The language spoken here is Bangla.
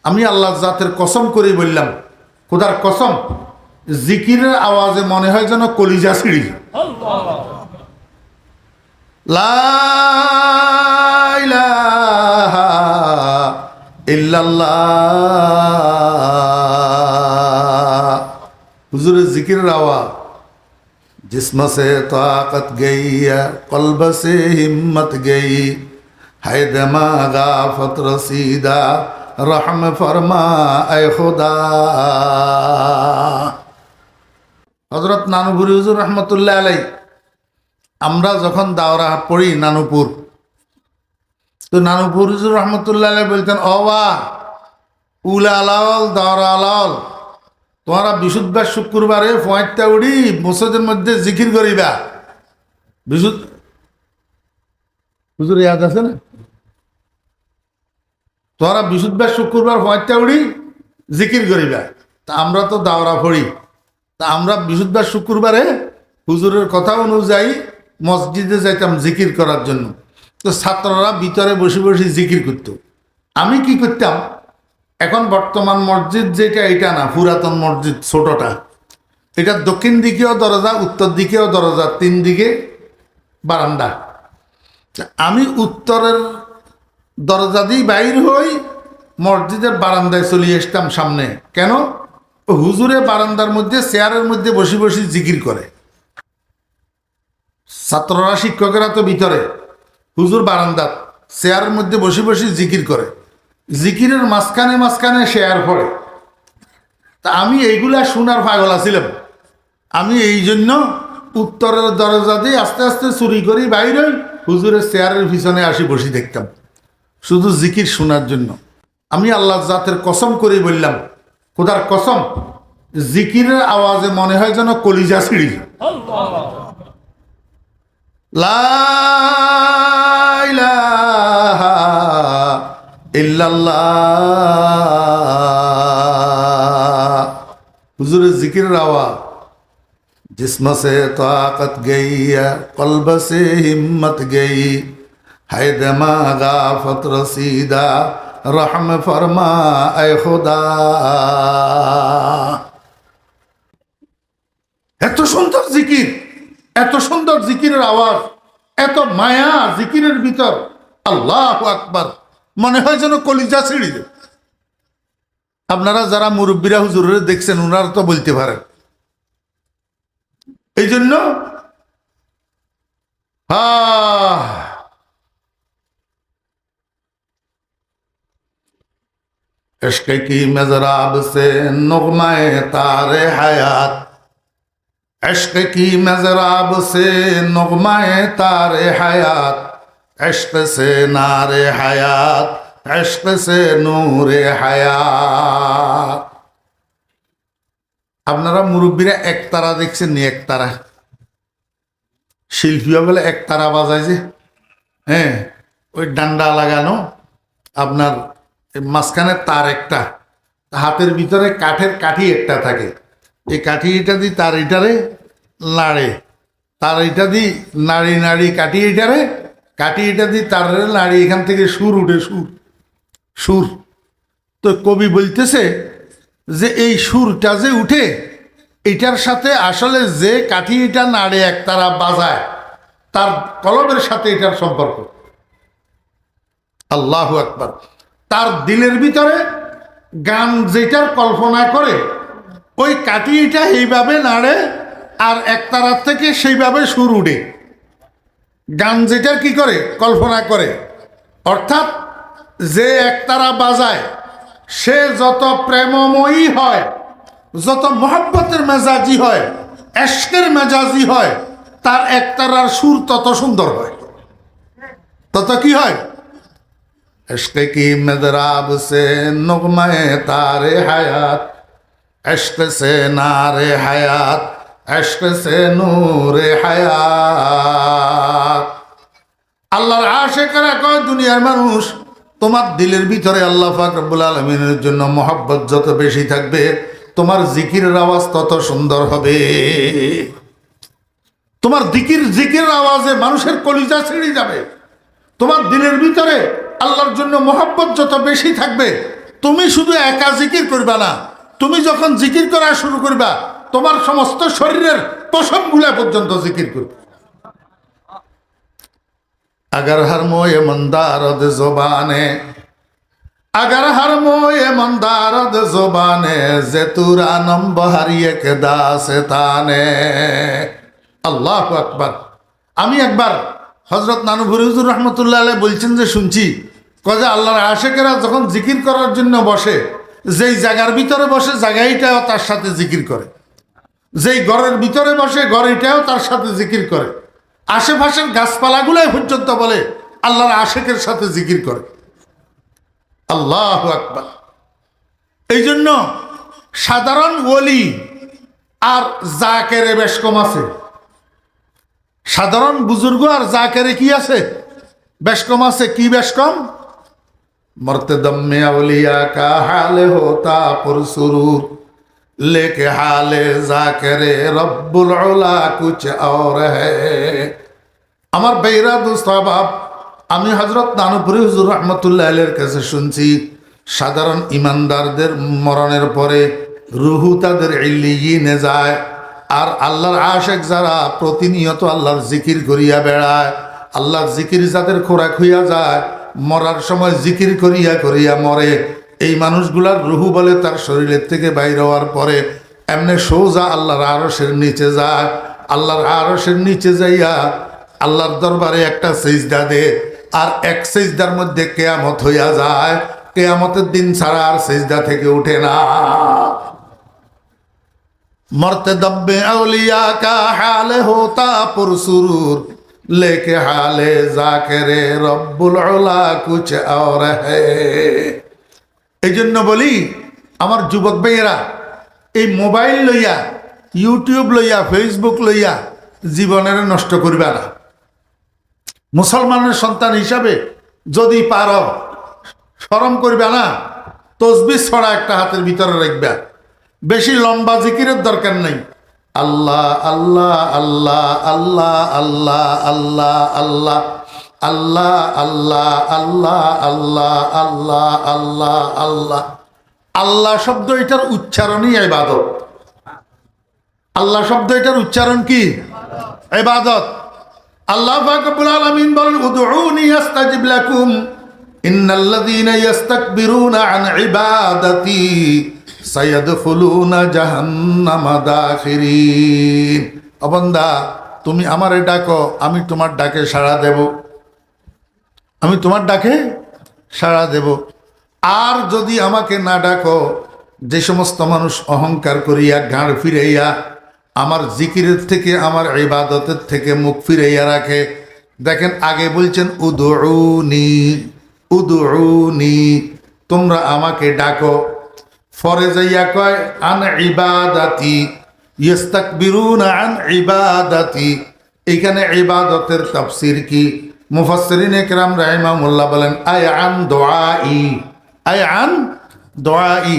আমি আল্লাহর জাতের কসম করে বললাম, খোদার কসম, জিকিরের আওয়াজে মনে হয় যেন কলিজা ছিঁড়ি। লা ইলাহা ইল্লাল্লাহ। হুজুরের জিকিরের আওয়াজ, जिस्म से ताकत गई कल्ब से हिम्मत गई है दिमागा फत रसीदा रहम फरमा ए खुदा। হযরত নানুপুরি হুজুর রহমতুল্লাহ আলাই, আমরা যখন দাওরা পড়ি নানুপুর, তো নানুপুর হুজুর রহমতুল্লাহ আলাই বলতেন, অবা উলা আলাল দাওরা আলাল, তোমরা বিশুদ্ধবার শুক্রবারে ফয়টা উড়ি মসজিদের মধ্যে জিকির করিবা। বিশুদ্ধ হুজুর ইয়াদ আছে না? তোমরা বিশুদ্ধবার শুক্রবার ফয়টা উড়ি জিকির করিবা। তা আমরা তো দাওরা পড়ি, তা আমরা বিশুদ্ধবার শুক্রবারে হুজুরের কথা অনুযায়ী মসজিদে যাইতাম জিকির করার জন্য। তো ছাত্ররা ভিতরে বসে বসে জিকির করত। আমি কি করতাম, এখন বর্তমান মসজিদ যেটা, এটা না, পুরাতন মসজিদ ছোটটা, এটা দক্ষিণ দিকেও দরজা, উত্তর দিকেও দরজা, 3 দিকে বারান্দা। আমি উত্তরের দরজা দিয়ে বাইর হই, মসজিদের বারান্দায় চলে আসতাম সামনে। কেন? হুজুরে বারান্দার মধ্যে চেয়ারের মধ্যে বসে বসে জিকির করে, ছাত্ররা শিক্ষকেরা তো ভিতরে, হুজুর বারান্দা চেয়ারের মধ্যে বসে বসে জিকির করে, জিকিরের মাঝখানে মাঝখানে শেয়ার পড়ে। তা আমি এইগুলা শোনার পাগল ছিলাম। আমি এই জন্য উত্তরের দরজা দিয়ে আস্তে আস্তে চুরি করি বাইরে, হুজুরের চেয়ারের পিছনে আসি বসে দেখতাম, শুধু জিকির শোনার জন্য। আমি আল্লাহর জাতের কসম করে বললাম, খোদার কসম, জিকিরের আওয়াজে মনে হয় যেন কলিজা ছিঁড়ি। লা ইলাহা ইল্লাল্লাহ। হুজুরের জিকিরের আওয়াজ, जिस्म से ताकत गई कल्ब से हिम्मत गई है दिमागा फत रसीदा रहम फरमा ए खुदा। এত সুন্দর জিকির, এত সুন্দর জিকিরের আওয়াজ, এত মায়া জিকিরের ভিতর, আল্লাহু আকবার, মনে হয় যেন কলিজা ছিঁড়ি যায়। আপনারা যারা মুরব্বীরা হুজুরের দেখছেন, ওনারা তো বলতে পারেন। এই জন্য इश्क की मजराब से नुग़्मा-ए तारे हयात, इश्क की मजराब से नुग़्मा-ए तारे हयात, इश्क से नारे हयात, इश्क से नूरे हयात। আপনারা মুরব্বীরা একতারা দেখছেন নি? একতারা শিল্পীও বলে একতারা বাজায় যে, হ্যাঁ, ওই ডান্ডা লাগানো, আপনার মাঝখানে তার একটা, হাতের ভিতরে কাঠের কাঠি একটা থাকে, এই কাঠি এটা দিয়ে তার এটারে নাড়ে, তার এটা দিয়ে নাড়ি নাড়ি কাঠি এটারে, কাঠি এটা দিয়ে তার নাড়ি, এখান থেকে সুর উঠে, সুর সুর। তো কবি বলতেছে যে এই সুরটা যে উঠে, এটার সাথে আসলে যে কাঠি এটা নাড়ে একতারা বাজায়, তার কলমের সাথে এটার সম্পর্ক। আল্লাহু আকবার। তার দিলের ভিতরে গান যেটার কল্পনা করে, ওই কাঠি এটা এইভাবে নাড়ে, আর একতারার থেকে সেইভাবে সুর উঠে। গান যেটার কি করে কল্পনা করে, অর্থাৎ যে একতারা বাজায় সে যত প্রেমময়ী হয়, যত মোহাব্বতের মেজাজি হয়, এশকের মেজাজি হয়, তার একতারার সুর তত সুন্দর হয়, তত কি হয়। इश्क की मदराब से नुग़्मा-ए तारे हयात, इश्क से नारे हयात, इश्क से नूरे हयात। আল্লাহর আশিকরা কয়, দুনিয়ার মানুষ, তোমার দিলের ভিতরে আল্লাহ পাক রব্বুল আলামিনের জন্য মহব্বত যত বেশি থাকবে, তোমার জিকিরের আওয়াজ তত সুন্দর হবে। তোমার জিকিরের আওয়াজে মানুষের কলিজা ছিঁড়ে যাবে। তোমার দিলের ভিতরে আল্লাহর জন্য মহব্বত যত বেশি থাকবে, তুমি শুধু একা জিকির করবা না, তুমি যখন জিকির করা শুরু করবা তোমার সমস্ত শরীরের পশমগুলা পর্যন্ত জিকির করবে। अगर हर मोए मंदारद ज़ुबाने, अगर हर मोए मंदारद ज़ुबाने ज़ेतुरा नम बहरिए के दास्ताने। আল্লাহু আকবার। আমি একবার হযরত নানুভুরি হুজুর রাহমাতুল্লাহ আলাইহি বলছেন যে শুনছি, কয়ে আল্লাহর আশিকেরা যখন জিকির করার জন্য বসে, যেই জায়গার ভিতরে বসে জায়গাটাও তার সাথে জিকির করে, যেই ঘরের ভিতরে বসে ঘরটাও তার সাথে জিকির করে, আশেপাশের গাছপালাগুলাই পর্যন্ত বলে আল্লাহর আশিকের সাথে জিকির করে। আল্লাহু আকবার। এই জন্য সাধারণ ওলি আর জাকেরে বেশ কম আছে। সাধারণ বুজুর্গ আর জাকেরে কি আছে? বেশ কম আছে। কি বেশ কম? मरते दम में अवलिया का हाल होता पुरसुरूर, लेके हाले जाकिरे रब्बुल उला कुछ और है। আমার বেইরা দোস্ত বাপ, আমি হযরত নানুপুরি হুজুর রাহমাতুল্লাহ আলাইহির কাছে শুনছি, সাধারণ ইমানদারদের মরণের পরে রুহু তাদের ইল্লিয়িনে যায়, আর আল্লাহর আশিক যারা প্রতিনিয়ত আল্লাহর জিকির করিয়া বেড়ায়, আল্লাহর জিকির যাদের খোরাক হইয়া যায়, মরার সময় জিকির করিয়া করিয়া মরে, এই মানুষগুলার রুহু বলে তার শরীরের থেকে বাইর হওয়ার পরে এমনি সোজা আল্লাহর আরশের নিচে যায়। আল্লাহর আরশের নিচে যাইয়া আল্লাহর দরবারে একটা সিজদা দে, আর এক সিজদার মধ্যে কিয়ামত হইয়া যায়। কিয়ামতের দিন ছাড়া আর সিজদা থেকে উঠে না। मरते दब्बे औलिया का हाल होता पुरसुरूर, लेके हाले जाकिरे रब्बुल उला कुछ और है। এই জন্য বলি আমার যুবক ভাইয়েরা, এই মোবাইল লইয়া, ইউটিউব লইয়া, ফেসবুক লইয়া জীবনের নষ্ট করবে না। মুসলমানের সন্তান হিসাবে যদি পারো শরম করবে না, তসবিহ ছড়া একটা হাতের ভিতরে রাখবে। বেশি লম্বা জিকিরের দরকার নেই। আল্লাহ আল্লাহ আল্লাহ আল্লাহ আল্লাহ আল্লাহ আল্লাহ আল্লাহ আল্লাহ আল্লাহ আল্লাহ আল্লাহ আল্লাহ আল্লাহ। আল্লাহ শব্দ এটার উচ্চারণই ইবাদত। আল্লাহ শব্দ এটার উচ্চারণ কি? ইবাদত। আল্লাহ পাক রব্বুল আলামিন বলেন, উদউনি আস্তাজিব লাকুম ইন্নাল্লাযীনা ইস্তাকবিরুনা আন ইবাদাতি সায়াদখুলুনা জাহান্নামা দাখিরিন। ও বান্দা, তুমি আমারে ডাকো, আমি তোমার ডাকে সাড়া দেব, আমি তোমার ডাকে সাড়া দেব। আর যদি আমাকে না ডাকো, যে সমস্ত মানুষ অহংকার করিয়া ঘাড় ফিরাইয়া আমার জিকিরের থেকে, আমার ইবাদতের থেকে মুখ ফিরাইয়া রাখে। দেখেন আগে বলছেন উদউনি, উদউনি, তোমরা আমাকে ডাকো। পরে যাইয়া কয় আন ইবাদাতি, ইস্তাকবিরুনা আন ইবাদাতি। এখানে ইবাদতের তাফসীর কি? মুফাসসিরিন ইকরাম রাহিমাহুল্লাহ বলেন আয় আন দুআই, আয় আন দুআই।